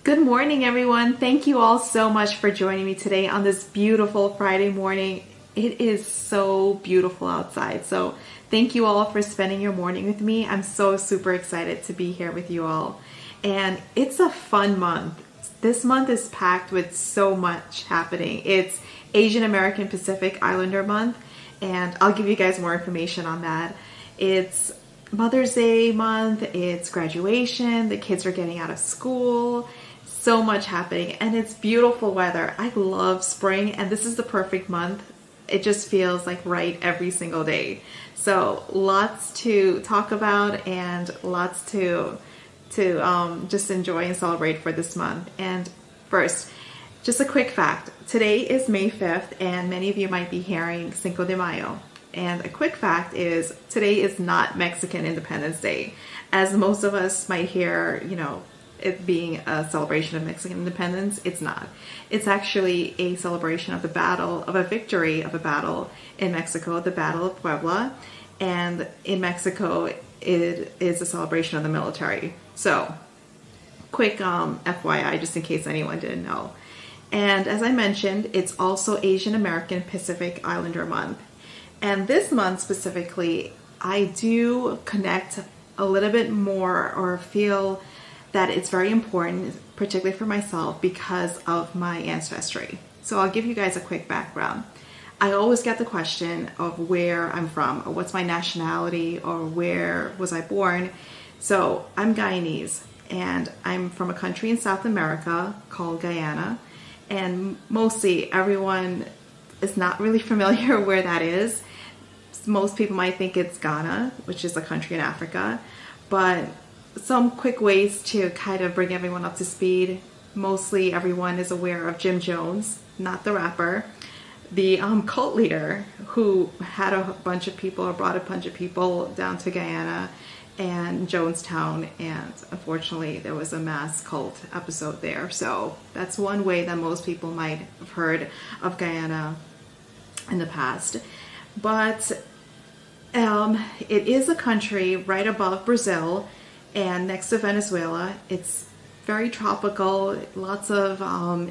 Good morning, everyone. Thank you all so much for joining me today on this beautiful Friday morning. It is so beautiful outside. So thank you all for spending your morning with me. I'm so super excited to be here with you all. And it's a fun month. This month is packed with so much happening. It's Asian American Pacific Islander month, and I'll give you guys more information on that. It's Mother's Day month, it's graduation, the kids are getting out of school, so much happening, and it's beautiful weather. I love spring, and this is the perfect month. It just feels like right every single day. So lots to talk about and lots to just enjoy and celebrate for this month. And first, just a quick fact. Today is May 5th, and many of you might be hearing Cinco de Mayo. And a quick fact is today is not Mexican Independence Day. As most of us might hear, it being a celebration of Mexican independence, it's not. It's actually a celebration of a victory of a battle in Mexico, the Battle of Puebla. And in Mexico, it is a celebration of the military. So, quick FYI, just in case anyone didn't know. And as I mentioned, it's also Asian American Pacific Islander month. And this month specifically, I do connect a little bit more or feel that it's very important, particularly for myself, because of my ancestry. So I'll give you guys a quick background. I always get the question of where I'm from, or what's my nationality, or where was I born. So I'm Guyanese, and I'm from a country in South America called Guyana. And mostly everyone is not really familiar where that is. Most people might think it's Ghana, which is a country in Africa, but some quick ways to kind of bring everyone up to speed. Mostly everyone is aware of Jim Jones, not the rapper, the cult leader who had a bunch of people or brought a bunch of people down to Guyana and Jonestown, and unfortunately there was a mass cult episode there. So that's one way that most people might have heard of Guyana in the past. But it is a country right above Brazil and next to Venezuela. It's very tropical, lots of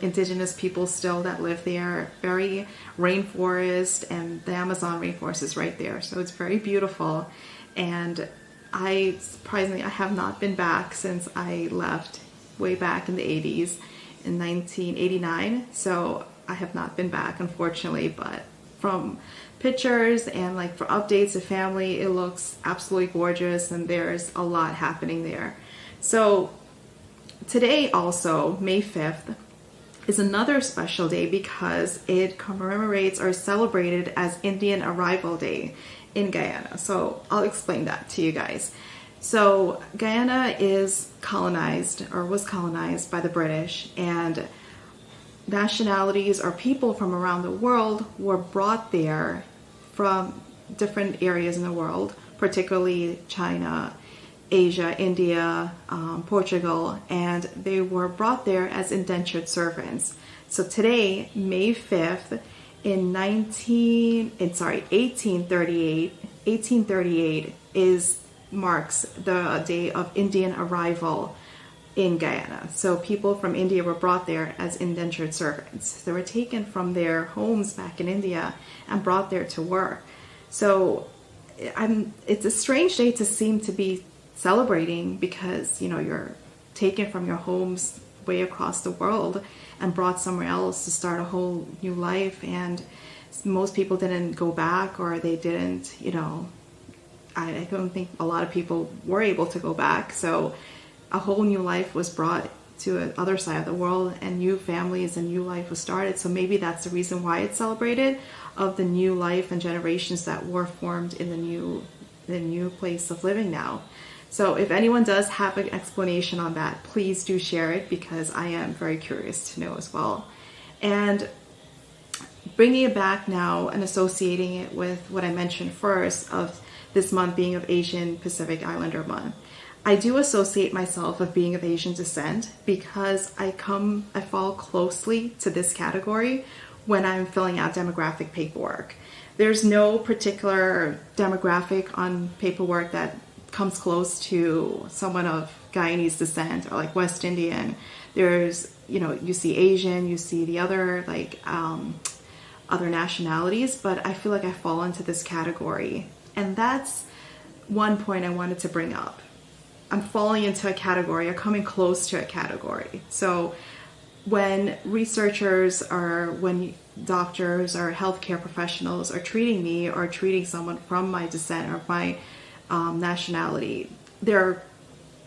indigenous people still that live there, very rainforest, and the Amazon rainforest is right there. So it's very beautiful. And surprisingly, I have not been back since I left way back in the 80s, in 1989. So I have not been back, unfortunately, but from pictures and for updates to family, it looks absolutely gorgeous, and there's a lot happening there. So today also, May 5th, is another special day because it commemorates or celebrated as Indian Arrival Day in Guyana. So I'll explain that to you guys. So Guyana is colonized, or was colonized, by the British, and nationalities or people from around the world were brought there from different areas in the world, particularly China, Asia, India, Portugal, and they were brought there as indentured servants. So today, May 5th, in 1838 marks the day of Indian arrival in Guyana. So people from India were brought there as indentured servants. They were taken from their homes back in India and brought there to work. So it's a strange day to seem to be celebrating because, you're taken from your homes way across the world and brought somewhere else to start a whole new life. And most people didn't go back, or they didn't, I don't think a lot of people were able to go back. So a whole new life was brought to the other side of the world, and new families and new life was started. So maybe that's the reason why it's celebrated, of the new life and generations that were formed in the new place of living now. So if anyone does have an explanation on that, please do share it, because I am very curious to know as well. And bringing it back now and associating it with what I mentioned first of this month being of Asian Pacific Islander month, I do associate myself with being of Asian descent because I fall closely to this category when I'm filling out demographic paperwork. There's no particular demographic on paperwork that comes close to someone of Guyanese descent or like West Indian. There's, you see Asian, you see the other other nationalities, but I feel like I fall into this category. And that's one point I wanted to bring up. I'm falling into a category or coming close to a category. So when researchers or when doctors or healthcare professionals are treating me or treating someone from my descent or my nationality, they're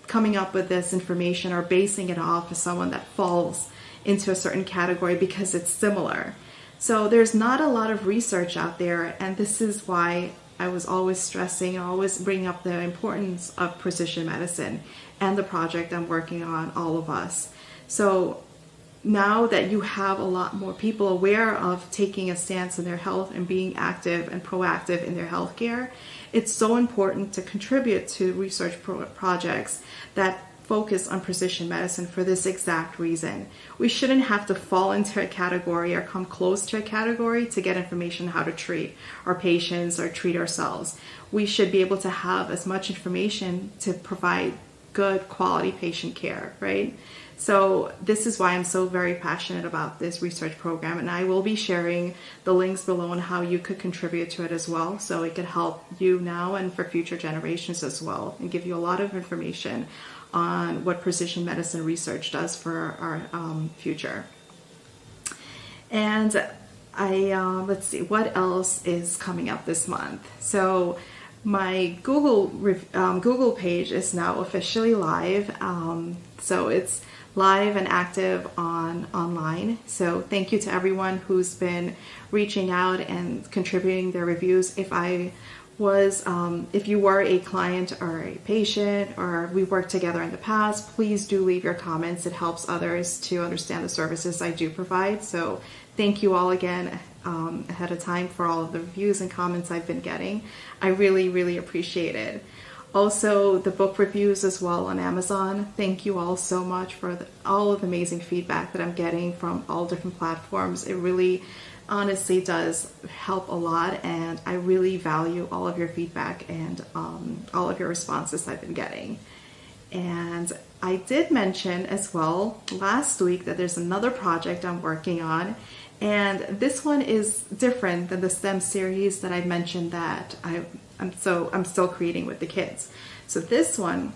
coming up with this information or basing it off of someone that falls into a certain category because it's similar. So there's not a lot of research out there, and this is why I was always stressing and always bringing up the importance of precision medicine and the project I'm working on, all of us. So now that you have a lot more people aware of taking a stance in their health and being active and proactive in their healthcare, it's so important to contribute to research projects that focus on precision medicine for this exact reason. We shouldn't have to fall into a category or come close to a category to get information on how to treat our patients or treat ourselves. We should be able to have as much information to provide good quality patient care, right? So this is why I'm so very passionate about this research program, and I will be sharing the links below on how you could contribute to it as well, so it could help you now and for future generations as well, and give you a lot of information on what precision medicine research does for our future. And let's see, what else is coming up this month? So my Google page is now officially live. So it's live and active online. So thank you to everyone who's been reaching out and contributing their reviews. If you were a client or a patient or we worked together in the past, please do leave your comments. It helps others to understand the services I do provide. So thank you all again ahead of time for all of the reviews and comments I've been getting. I really, really appreciate it. Also, the book reviews as well on Amazon. Thank you all so much for all of the amazing feedback that I'm getting from all different platforms. It really honestly does help a lot, and I really value all of your feedback and all of your responses I've been getting. And I did mention as well last week that there's another project I'm working on, and this one is different than the STEM series that I mentioned that I'm still creating with the kids. So this one,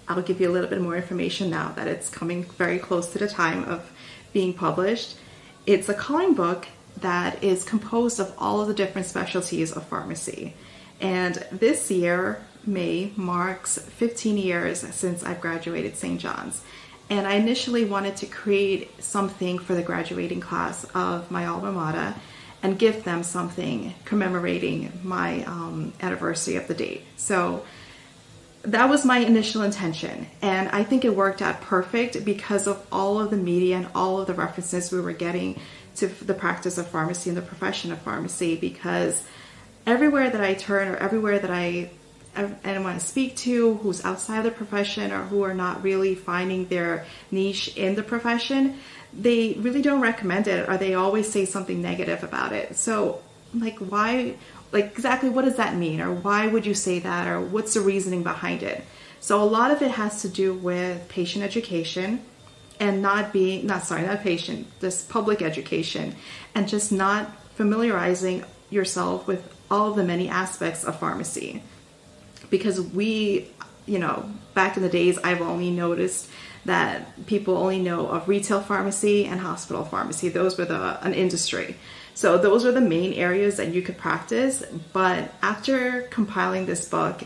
I'll give you a little bit more information now that it's coming very close to the time of being published. It's a coloring book that is composed of all of the different specialties of pharmacy. And this year, May, marks 15 years since I've graduated St. John's. And I initially wanted to create something for the graduating class of my alma mater and give them something commemorating my anniversary of the date. So that was my initial intention, and I think it worked out perfect because of all of the media and all of the references we were getting to the practice of pharmacy and the profession of pharmacy, because everywhere that I turn or everywhere that anyone I speak to who's outside of the profession or who are not really finding their niche in the profession, they really don't recommend it, or they always say something negative about it. So why? Exactly what does that mean? Or why would you say that? Or what's the reasoning behind it? So a lot of it has to do with patient education and just public education, and just not familiarizing yourself with all of the many aspects of pharmacy. Because back in the days, I've only noticed that people only know of retail pharmacy and hospital pharmacy. Those were an industry. So those are the main areas that you could practice. But after compiling this book,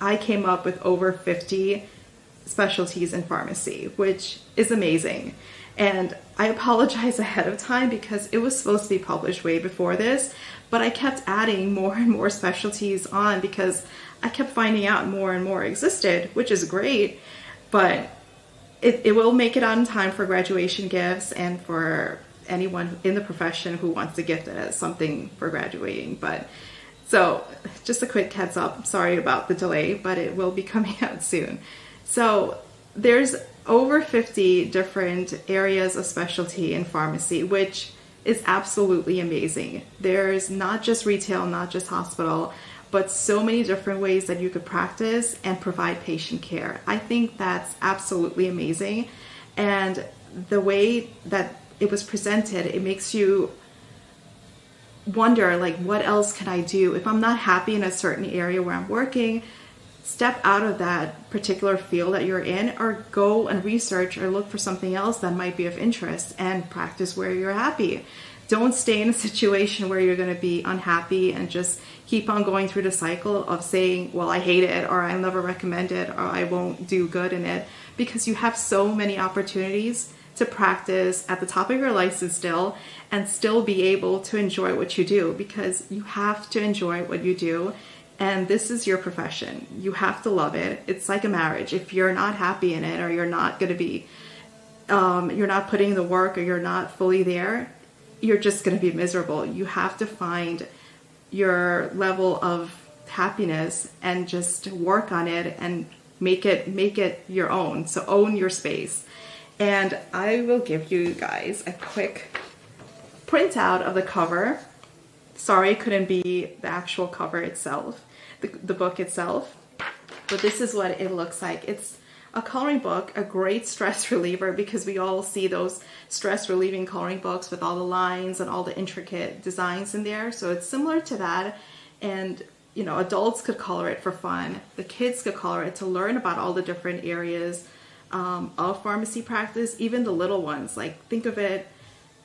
I came up with over 50 specialties in pharmacy, which is amazing. And I apologize ahead of time because it was supposed to be published way before this, but I kept adding more and more specialties on because I kept finding out more and more existed, which is great, but it will make it on time for graduation gifts and for anyone in the profession who wants to gift it as something for graduating. But so just a quick heads up, sorry about the delay, but it will be coming out soon. So there's over 50 different areas of specialty in pharmacy, which is absolutely amazing. There's not just retail, not just hospital, but so many different ways that you could practice and provide patient care. I think that's absolutely amazing. And the way that it was presented, it makes you wonder, like, what else can I do? If I'm not happy in a certain area where I'm working, step out of that particular field that you're in, or go and research or look for something else that might be of interest and practice where you're happy. Don't stay in a situation where you're going to be unhappy and just keep on going through the cycle of saying, well, I hate it, or I'll never recommend it, or I won't do good in it, because you have so many opportunities to practice at the top of your license still and still be able to enjoy what you do, because you have to enjoy what you do. And this is your profession. You have to love it. It's like a marriage. If you're not happy in it, or you're not going to be, you're not putting in the work, or you're not fully there, you're just going to be miserable. You have to find your level of happiness and just work on it and make it your own. So own your space. And I will give you guys a quick printout of the cover. Sorry, it couldn't be the actual cover itself, the book itself, but this is what it looks like. It's a coloring book, a great stress reliever, because we all see those stress relieving coloring books with all the lines and all the intricate designs in there. So it's similar to that. And, you know, adults could color it for fun. The kids could color it to learn about all the different areas of pharmacy practice, even the little ones. Like, think of it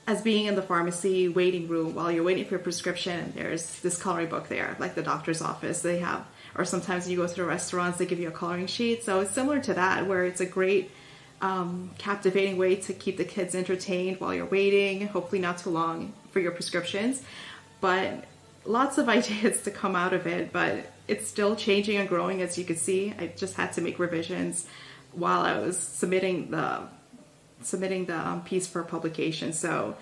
as being in the pharmacy waiting room while you're waiting for your prescription. There's this coloring book there, like the doctor's office they have, or sometimes you go to the restaurants, they give you a coloring sheet. So it's similar to that, where it's a great captivating way to keep the kids entertained while you're waiting, hopefully not too long for your prescriptions. But lots of ideas to come out of it, but it's still changing and growing, as you can see. I just had to make revisions while I was submitting the piece for publication. So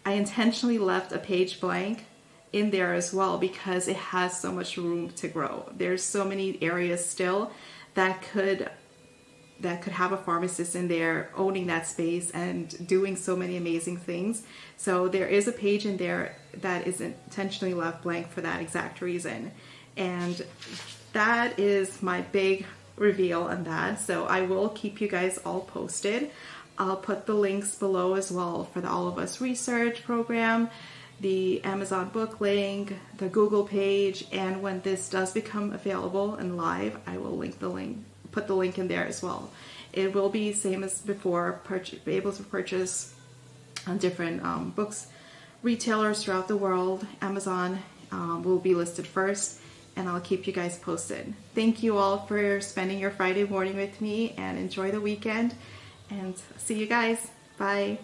I intentionally left a page blank in there as well, because it has so much room to grow. There's so many areas still that could have a pharmacist in there owning that space and doing so many amazing things. So there is a page in there that is intentionally left blank for that exact reason. And that is my big reveal on that. So I will keep you guys all posted. I'll put the links below as well for the All of Us research program, the Amazon book link, the Google page, and when this does become available and live, I will put the link in there as well. It will be same as before, be able to purchase on different books retailers throughout the world. Amazon will be listed first, and I'll keep you guys posted. Thank you all for spending your Friday morning with me, and enjoy the weekend, and see you guys. Bye.